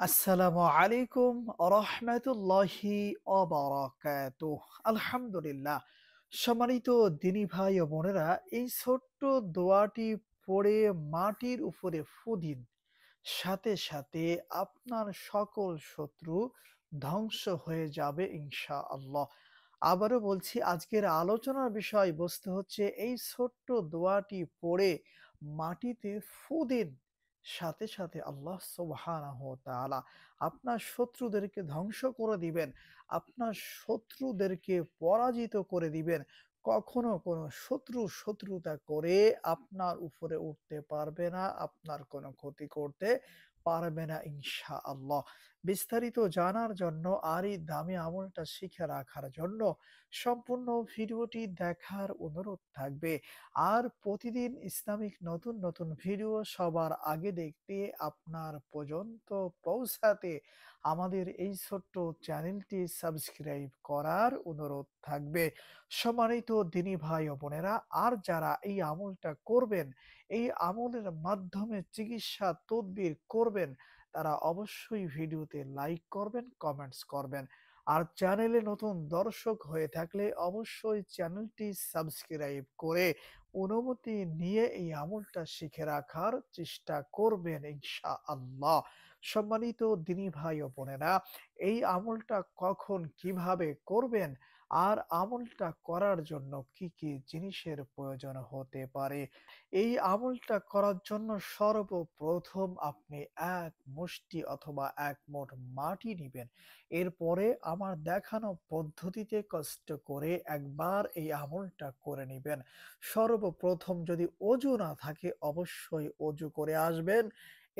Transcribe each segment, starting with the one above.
আসসালামু আলাইকুম রহমতুল্লাহি অবরাকাতুহ। আলহামদুলিল্লাহ। সম্মানিত দিনী ভাই ও বোনেরা, এই ছোট্ট দোয়াটি পড়ে মাটির উপরে ফু দিন। সাথে সাথে আপনার সকল শত্রু ধ্বংস হয়ে যাবে ইনশাআল্লাহ। আবারও বলছি, আজকের আলোচনার বিষয়বস্তু হচ্ছে এই ছোট্ট দোয়াটি পড়ে মাটিতে ফু দিন। সাথে সাথে আল্লাহ সুবহানাহু ওয়া তাআলা আপনার শত্রুদেরকে ধ্বংস করে দিবেন, আপনার শত্রুদেরকে পরাজিত করে দিবেন। কখনো কোনো শত্রুতা করে আপনার উপরে উঠতে পারবে না, আপনার কোনো ক্ষতি করতে পারবে না ইনশাআল্লাহ। বিস্তারিত জানার জন্য আর এই দামি আমলটা শিখে রাখার জন্য সম্পূর্ণ ভিডিওটি দেখার অনুরোধ থাকবে। আর প্রতিদিন ইসলামিক নতুন নতুন ভিডিও সবার আগে দেখতে, আপনার পর্যন্ত পৌঁছাতে আমাদের এই ছোট্ট চ্যানেলটি সাবস্ক্রাইব করার অনুরোধ থাকবে। সম্মানিত দিনী ভাই ও বোনেরা, আর যারা এই আমলটা করবেন, এই আমলের মাধ্যমে চিকিৎসা তদবির করবেন, তারা অবশ্যই ভিডিওতে লাইক করবেন, কমেন্টস করবেন। আর চ্যানেলে নতুন দর্শক হয়ে থাকলে অবশ্যই চ্যানেলটি সাবস্ক্রাইব করে অনুমতি নিয়ে এই আমলটা শিখে রাখার চেষ্টা করবেন ইনশাআল্লাহ। সম্মানিত দিনী ভাই ও বোনেরা, এই আমলটা কখন কিভাবে করবেন আর আমলটা করার জন্য কি কি জিনিসের প্রয়োজন হতে পারে, এই আমলটা করার জন্য সর্বপ্রথম আপনি এক মুষ্টি অথবা এক মুঠ মাটি নিবেন। এরপরে আমার দেখানো পদ্ধতিতে কষ্ট করে একবার এই আমলটা করে নিবেন। সর্বপ্রথম যদি অজু না থাকে অবশ্যই অজু করে আসবেন।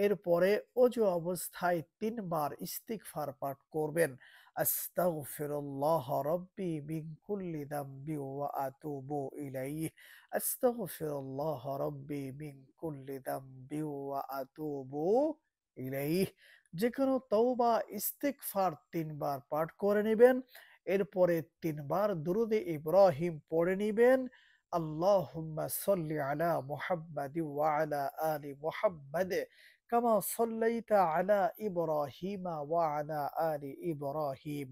এরপরে অজু অবস্থায় ৩ বার ইস্তিগফার পাঠ করবেন। আস্তাগফিরুল্লাহ রাব্বি মিন কুল্লি যামবি ওয়া আতুবু ইলাইহি। আস্তাগফিরুল্লাহ রাব্বি মিন কুল্লি যামবি ওয়া আতুবু ইলাইহি। যেকোনো তওবা ইস্তিগফার ৩ বার পাঠ করে নিবেন। এরপরে ৩ বার দুরুদে ইব্রাহিম পড়ে নিবেন। আল্লাহুম্মা সাল্লি আলা মুহাম্মাদিন ওয়া আলা আলি মুহাম্মাদ কামা সাল্লাইতা আলা ইব্রাহিমা ওয়া আলা আলি ইব্রাহিম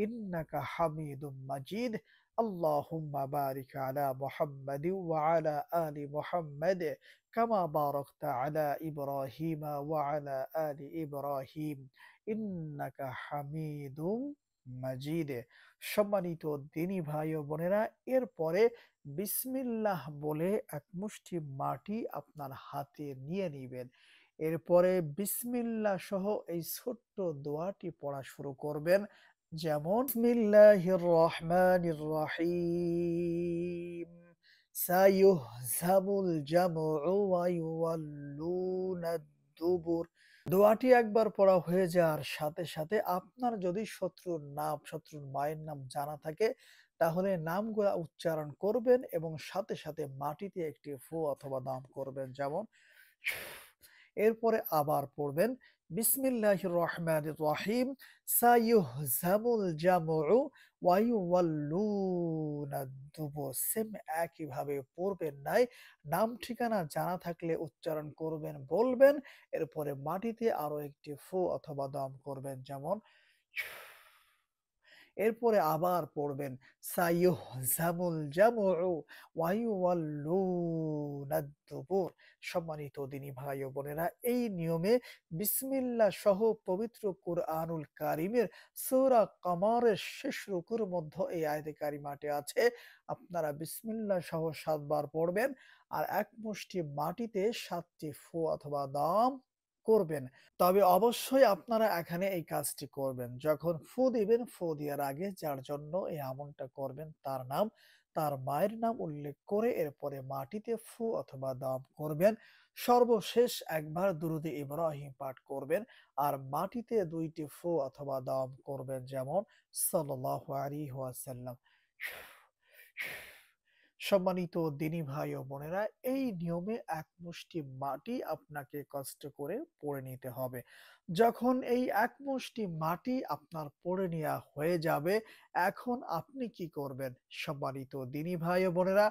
ইন্নাকা হামিদুম মাজিদ। আল্লাহুম্মা বারিক আলা মুহাম্মাদিন ওয়া আলা আলি মুহাম্মাদ কামা বারাকতা আলা ইব্রাহিমা ওয়া আলা আলি ইব্রাহিম ইন্নাকা হামিদুম মাজিদ। সম্মানিত দিনী ভাই ও বোনেরা, এরপরে বিসমিল্লাহ বলে এক মুষ্টি মাটি আপনার হাতে নিয়ে নিবেন। এরপরে বিসমিল্লাহ সহ এই ছোট্ট দোয়াটি পড়া শুরু করবেন। যেমন বিসমিল্লাহির রহমানির রহিম, সায়ুহজামুল জামউ ওয়া ইউওয়াল্লুনাদ দুবুর। দোয়াটি একবার পড়া হয়ে যাওয়ার সাথে সাথে আপনার যদি শত্রুর নাম, শত্রুর মায়ের নাম জানা থাকে, তাহলে নামগুলা উচ্চারণ করবেন এবং সাথে সাথে মাটিতে একটি ফু অথবা দাম করবেন। যেমন এরপরে আবার পড়বেন বিসমিল্লাহির রহমানির রহিম, সায়ুহজামুল জামউ ওয়া ইউওয়াল্লুনাদ দুবুর। সেম একইভাবে পড়বেন নাই। নাম ঠিকানা জানা থাকলে উচ্চারণ করবেন, বলবেন। এরপরে মাটিতে আরো একটি ফু অথবা দম করবেন। যেমন এরপরে আবার পড়বেন সাইয়ুহজামুল জামউ ওয়া ইউওয়াল্লুনাদ দুবুর। সম্মানিত দিনী ভাই ও বোনেরা, এই নিয়মে বিসমিল্লাহ সহ পবিত্র কুরআনুল কারীমের সূরা কমারের শেষ রুকুর মধ্যে এই আয়াতে কারিমাটি আছে। আপনারা বিসমিল্লাহ সহ ৭ বার পড়বেন আর এক মুষ্টি মাটিতে ৭ টি ফু অথবা দম করবেন। তবে অবশ্যই আপনারা এখানে এই কাজটি করবেন। যখন ফু দিবেন, ফু দেওয়ার আগে যার জন্য এই আমলটা করবেন তার নাম, তার মায়ের নাম উল্লেখ করে এরপরে মাটিতে ফু অথবা দম করবেন। সর্বশেষ একবার দুরূদে ইব্রাহিম পাঠ করবেন আর মাটিতে ২ টি ফু অথবা দম করবেন। যেমন সাল্লাল্লাহু আলাইহি ওয়াসাল্লাম। সম্মানিত দিনী ভাই ও বোনেরা, এই নিয়মে এক মুষ্টি মাটি আপনাকে কষ্ট করে পড়ে নিতে হবে। যখন এই এক মুষ্টি মাটি আপনার পড়ে নেওয়া হয়ে যাবে, এখন আপনি কি করবেন? সম্মানিত দিনী ভাই ও বোনেরা,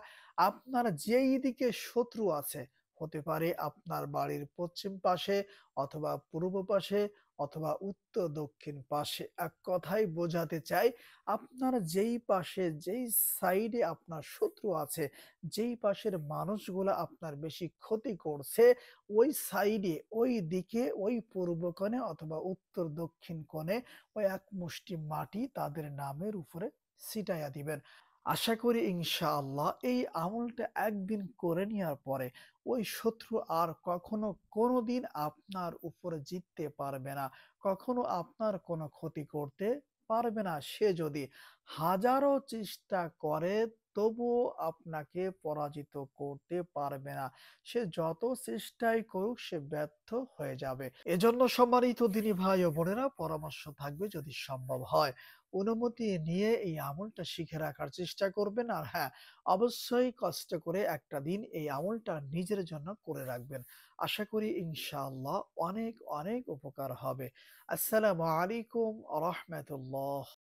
আপনার যেই দিকে শত্রু আছে, হতে পারে আপনার বাড়ির পশ্চিম পাশে অথবা পূর্ব পাশে অথবা উত্তর দক্ষিণ পাশে। এক কথায় বোঝাতে চাই, আপনার যেই পাশে যেই সাইডে আপনার শত্রু আছে, যেই পাশের মানুষগুলা আপনার বেশি ক্ষতি করছে, ওই সাইডে, ওই দিকে, ওই পূর্ব কোণে অথবা উত্তর দক্ষিণ কোণে ওই এক মুষ্টি মাটি তাদের নামের উপরে ছিটাইয়া দিবেন। আশা করি ইনশাআল্লাহ এই আমলটা একদিন করে নেওয়ার পরে ওই শত্রু আর কখনো কোনোদিন আপনার উপরে জিততে পারবে না। কখনো আপনার কোনো ক্ষতি করতে পারবে না। সে যদি হাজারো চেষ্টা করে তবুও আপনাকে পরাজিত করতে পারবে না। সে যত চেষ্টাই করুক সে ব্যর্থ হয়ে যাবে। এজন্য সম্মানিত দিনী ভাই ও বোনেরা, পরামর্শ থাকবে যদি সম্ভব হয় অনুমতি নিয়ে এই আমলটা শিখে রাখার চেষ্টা করবেন। আর হ্যাঁ, অবশ্যই কষ্ট করে একটা দিন এই আমলটা নিজের জন্য করে রাখবেন। আশা করি ইনশাআল্লাহ অনেক উপকার হবে। আসসালামু আলাইকুম ওয়া রাহমাতুল্লাহ।